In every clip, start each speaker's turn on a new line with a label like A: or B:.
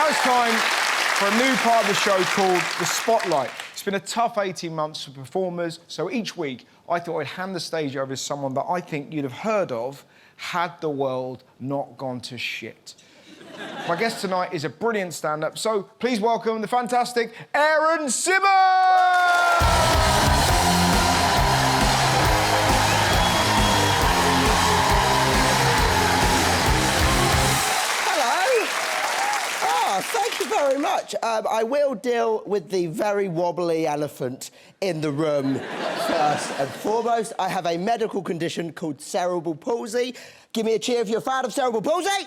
A: Now it's time for a new part of the show called The Spotlight. It's been a tough 18 months for performers, so each week I thought I'd hand the stage over to someone that I think you'd have heard of had the world not gone to shit. My guest tonight is a brilliant stand-up, so please welcome the fantastic Aaron Simmonds!
B: Thank you very much. I will deal with the very wobbly elephant in the room first and foremost. I have a medical condition called cerebral palsy. Give me a cheer if you're a fan of cerebral palsy.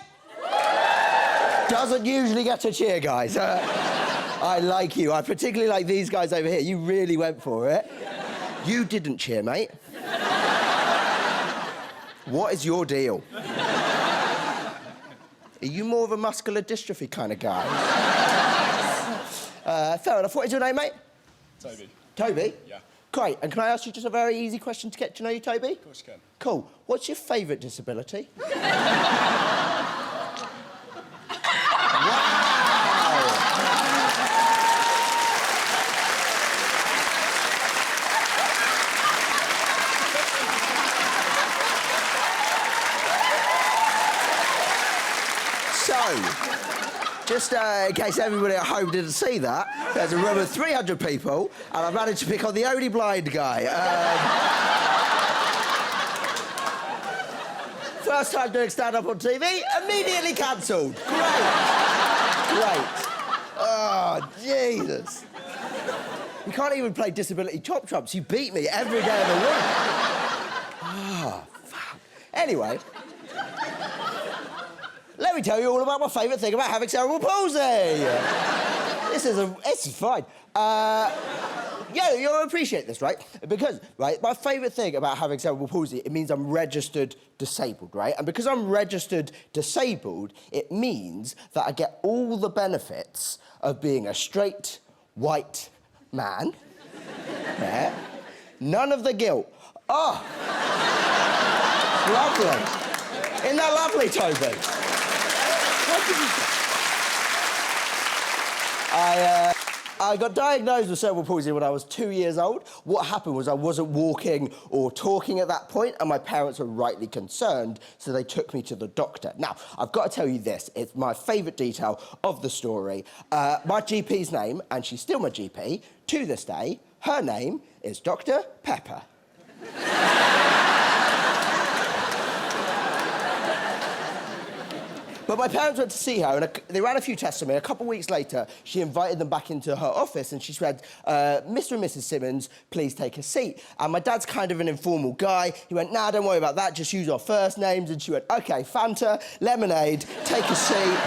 B: Doesn't usually get a cheer, guys. I like you. I particularly like these guys over here. You really went for it. You didn't cheer, mate. What is your deal? Are you more of a muscular dystrophy kind of guy? Fair enough. What is your name, mate?
C: Toby.
B: Toby?
C: Yeah.
B: Great. And can I ask you just a very easy question to get to know you, Toby?
C: Of course you can.
B: Cool. What's your favourite disability? Just in case everybody at home didn't see that, there's a room of 300 people, and I've managed to pick on the only blind guy. First time doing stand-up on TV, immediately cancelled. Great. Oh, Jesus. You can't even play disability chop chops. You beat me every day of the week. Oh, fuck. Anyway... Let me tell you all about my favourite thing about having cerebral palsy. This is fine. Yeah, you'll appreciate this, right? Because, right, my favourite thing about having cerebral palsy, it means I'm registered disabled, right? And because I'm registered disabled, it means that I get all the benefits of being a straight, white man. Yeah. None of the guilt. Oh! Lovely. Isn't that lovely, Toby? I got diagnosed with cerebral palsy when I was 2 years old. What happened was I wasn't walking or talking at that point, and my parents were rightly concerned, so they took me to the doctor. Now, I've got to tell you this. It's my favourite detail of the story. My GP's name, and she's still my GP, to this day, her name is Dr. Pepper. But my parents went to see her, and they ran a few tests on me. A couple of weeks later, she invited them back into her office, and she said, Mr. and Mrs. Simmonds, please take a seat. And my dad's kind of an informal guy. He went, nah, don't worry about that, just use our first names. And she went, OK, Fanta, lemonade, take a seat.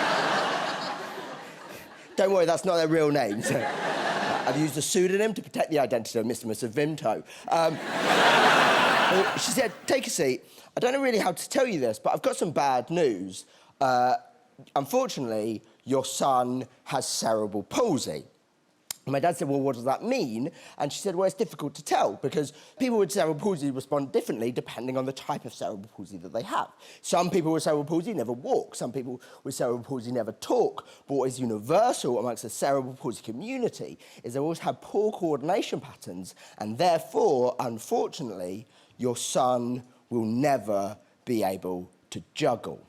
B: Don't worry, that's not their real names. I've used a pseudonym to protect the identity of Mr. and Mrs. Vimto. She said, take a seat. I don't know really how to tell you this, but I've got some bad news. Unfortunately, your son has cerebral palsy. And my dad said, well, what does that mean? And she said, well, it's difficult to tell because people with cerebral palsy respond differently depending on the type of cerebral palsy that they have. Some people with cerebral palsy never walk. Some people with cerebral palsy never talk. But what is universal amongst the cerebral palsy community is they always have poor coordination patterns, and therefore, unfortunately, your son will never be able to juggle.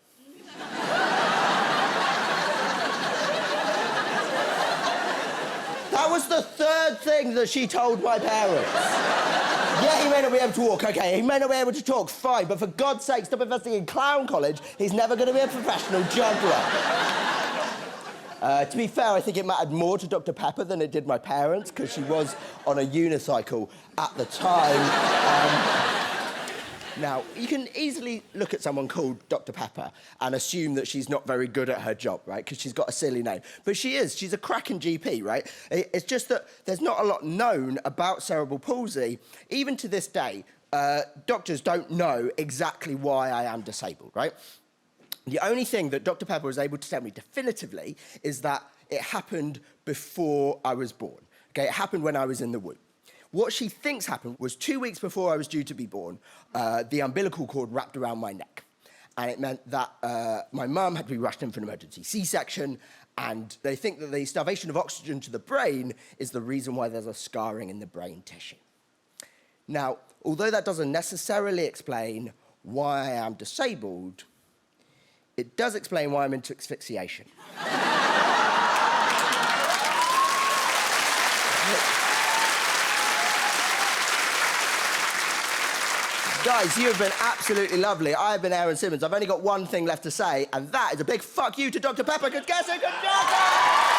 B: That was the third thing that she told my parents. Yeah, he may not be able to walk, OK, he may not be able to talk, fine, but for God's sake, stop investing in clown college. He's never going to be a professional juggler. To be fair, I think it mattered more to Dr. Pepper than it did my parents, because she was on a unicycle at the time. Now, you can easily look at someone called Dr. Pepper and assume that she's not very good at her job, right? Because she's got a silly name. But she is. She's a cracking GP, right? It's just that there's not a lot known about cerebral palsy. Even to this day, doctors don't know exactly why I am disabled, right? The only thing that Dr. Pepper was able to tell me definitively is that it happened before I was born. Okay, it happened when I was in the womb. What she thinks happened was 2 weeks before I was due to be born, the umbilical cord wrapped around my neck. And it meant that my mum had to be rushed in for an emergency C-section, And they think that the starvation of oxygen to the brain is the reason why there's a scarring in the brain tissue. Now, although that doesn't necessarily explain why I am disabled, it does explain why I'm into asphyxiation. Guys, you have been absolutely lovely. I have been Aaron Simmonds. I've only got one thing left to say, and that is a big fuck you to Dr. Pepper. Good guessing, good job!